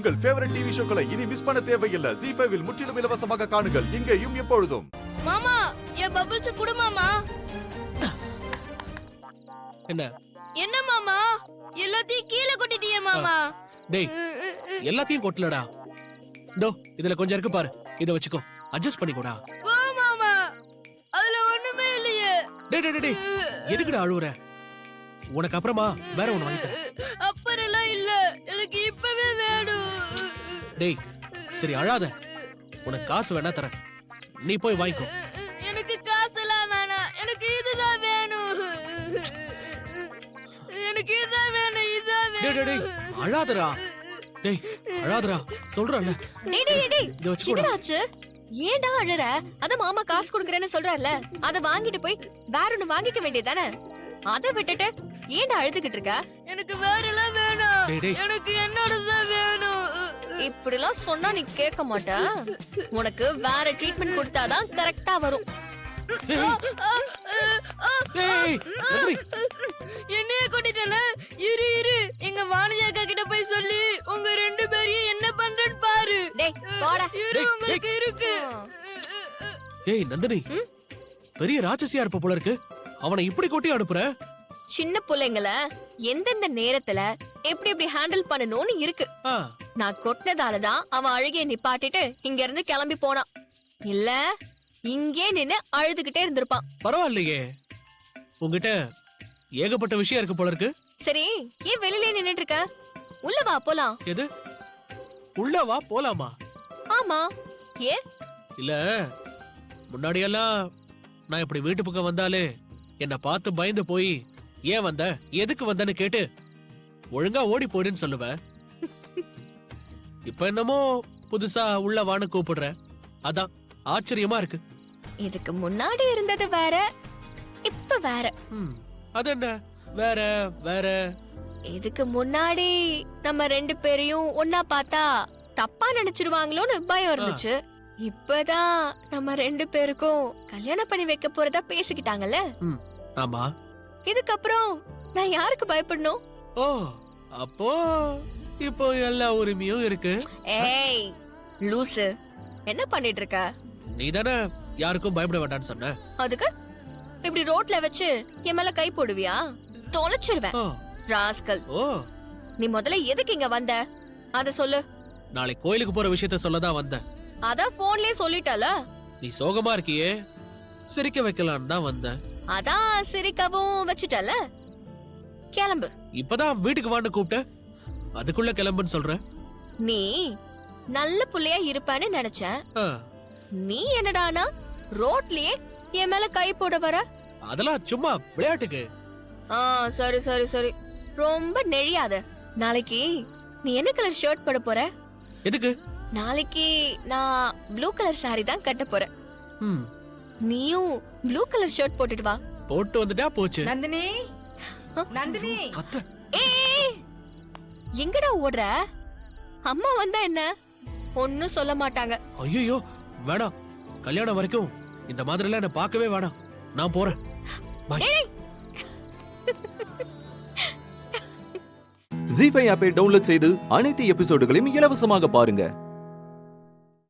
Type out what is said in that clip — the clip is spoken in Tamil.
உங்கள் ஃபேவரட் டிவி ஷோக்களை இனி மிஸ் பண்ண தேவையில்லை. ZEE5 இல் முற்றிலும் இலவசமாக காணுங்கள். இங்கேயும் எப்பொழுதும். மாமா என் பபிள்ஸ் குடு மாமா. என்ன என்ன மாமா எல்லாத்தையும் கீழே கொட்டிட்டியே மாமா. டேய் எல்லாத்தையும் கொட்டலடா. இதோ இதுல கொஞ்சம் இருக்கு பாரு, இத வச்சுக்கோ, அட்ஜஸ்ட் பண்ணிக்கோடா. வா மாமா, அதுல ஒண்ணுமே இல்லையே. டேய் டேய் டேய் எதுக்குடா அழுவுற? உனக்கு அப்புறமா வேற ஒண்ணு வாங்கி தரேன். அப்புறம்லாம் இல்ல, எனக்கு இப்பவே வேணும். டேய் சரி அழாத, உனக்கு காசு வேணா தரேன், நீ போய் வாங்கிக்கோ. எனக்கு காசெல்லாம் வேணாம், எனக்கு இதுதான் வேணும். எனக்கு இதுதான் வேணும், இதுதான் டேய் டேய் டேய் வேணும். அழாதடா. டேய் அழாதடா சொல்றேன்ல. டேய் டேய் டேய் இத வச்சுக்கோடா. என்னாச்சு? ஏன்டா அழற? அத மாமா காசு குடுக்கறேன்னு சொல்றாருல, அத வாங்கிட்டு போய் வேற ஒன்னு வாங்கிக்க வேண்டியதானே? அத விட்டுட்டு ஏன்டா அழுதுகிட்டு இருக்க? எனக்கு வேறலாம் வேணும், டேய் டேய் எனக்கு என்னோடதான் வேணும். இப்படிலாம் சொன்னா நீ கேட்க மாட்ட. உனக்கு வேற ட்ரீட்மெண்ட் கொடுத்தாதான் கரெக்டா வரும். டேய் நந்தினி என்னைய கொட்டிட்டல. இரு எங்க வாணிஜா அக்கா கிட்ட போய் சொல்லி உங்க ரெண்டு பேரையும் என்ன பண்றேன்னு பாரு. டேய் போடா. இரு உங்களுக்கு இருக்கு. டேய் நந்தினி பெரிய ராட்சசியா இருப்ப போல இருக்கு, அவனை இப்படி கொட்டி அனுப்புற? சின்ன பிள்ளைங்கள எந்தெந்த நேரத்துல எப்படி எப்படி ஹேண்டில் பண்ணணும்னு இருக்கு. ஆ, நான் கொட்டினதாலதான் அவன் அழுகைய நிப்பாட்டிட்டு இங்க இருந்து கிளம்பி போனான். இல்ல இங்கே நின்னு அழுதுகிட்டே இருந்திருப்பான். பரவாயில்லையே, உன்கிட்ட ஏகப்பட்ட விஷயம் இருக்கு போல இருக்கு. சரி ஏன் வெளியிலே நின்னுட்டு இருக்க? உள்ள வா போலாம். எது உள்ள வா போலாமா? ஆமா ஏன்? இல்ல முன்னாடியெல்லாம் நான் இப்படி வீட்டு பக்கம் வந்தாலே என்ன பார்த்து பயந்து போய் ஏன் வந்த எதுக்கு வந்தன்னு கேட்டு ஒழுங்கா ஓடி போயிடுன்னு சொல்லுவ. இப்ப என்னமோ புதுசா உள்ள வான்னு கூப்பிடுற, அதான் ஆச்சரியமா இருக்கு. இதுக்கு முன்னாடி இருந்தது வேற, இப்ப வேற. அது என்ன வேற வேற? இதுக்கு முன்னாடி நம்ம ரெண்டு பேரையும் ஒன்னா பார்த்தா தப்பா நினைச்சிருவாங்களோன்னு பயம் இருந்துச்சு. இப்பதான் நம்ம ரெண்டு பேருக்கும் கல்யாணம் பண்ணி வைக்க போறதா பேசிக்கிட்டாங்கல்ல. ஆமா, இதுக்கப்புறம் நான் யாருக்கு பயப்படணும்? ஓ அப்போ இப்போ எல்லா உரிமையும் இருக்கு. ஏய் லூசு, என்ன பண்ணிட்டு இருக்க? நீ தானே யாருக்கும் பயப்பட வேண்டாம்னு சொன்ன. அதுக்கு இப்படி ரோட்ல வச்சு என் மேல கை போடுவியா? தொலைச்சிருவேன் ஓ, ராஸ்கல். ஓ நீ முதல்ல எதுக்கு இங்க வந்த அத சொல்லு. நாளை கோயிலுக்கு போற விஷயத்த சொல்லதான் வந்தேன். அதான் போன்லயே சொல்லிட்டல. நீ சோகமா இருக்கியே, சிரிக்க வைக்கலான்னு தான் வந்தேன். அதான் சிரிக்கவும் வச்சுட்டல. கிளம்பு. இப்பதான் வீட்டுக்கு வான்னு கூப்பிட்ட, அதுக்குள்ள கிளம்புன்னு சொல்ற. நீ நல்ல புள்ளையா இருப்பான்னு நினைச்சேன். ஆ, நீ என்னடானா ரோட்லயே என் மேல கை போட வர. அதெல்லாம் சும்மா விளையாட்டுக்கு. சரி சரி சரி, ரொம்ப நெழியாத. நாளைக்கு நீ என்ன கலர் ஷர்ட் போட போற? எதுக்கு? நாளைக்கு நான் ப்ளூ கலர் சாரி தான் கட்ட போறேன். நீயும் ப்ளூ கலர் ஷர்ட் போட்டுட்டு வா. போட்டு வந்துட்டா போச்சு. நந்தினி, நந்தினி, அத்தை, ஏய் எங்கடா ஓடுற? அம்மா வந்தா என்ன ஒன்னும் சொல்ல மாட்டாங்க. ஐயோ வேணாம், கல்யாணம் வரைக்கும் இந்த மாதிரி எல்லாம் என்ன பார்க்கவே வேணாம், நான் போறேன். ZEE5 ஆப்பை டவுன்லோட் செய்து அனைத்து எபிசோடுகளையும் இலவசமாக பாருங்க.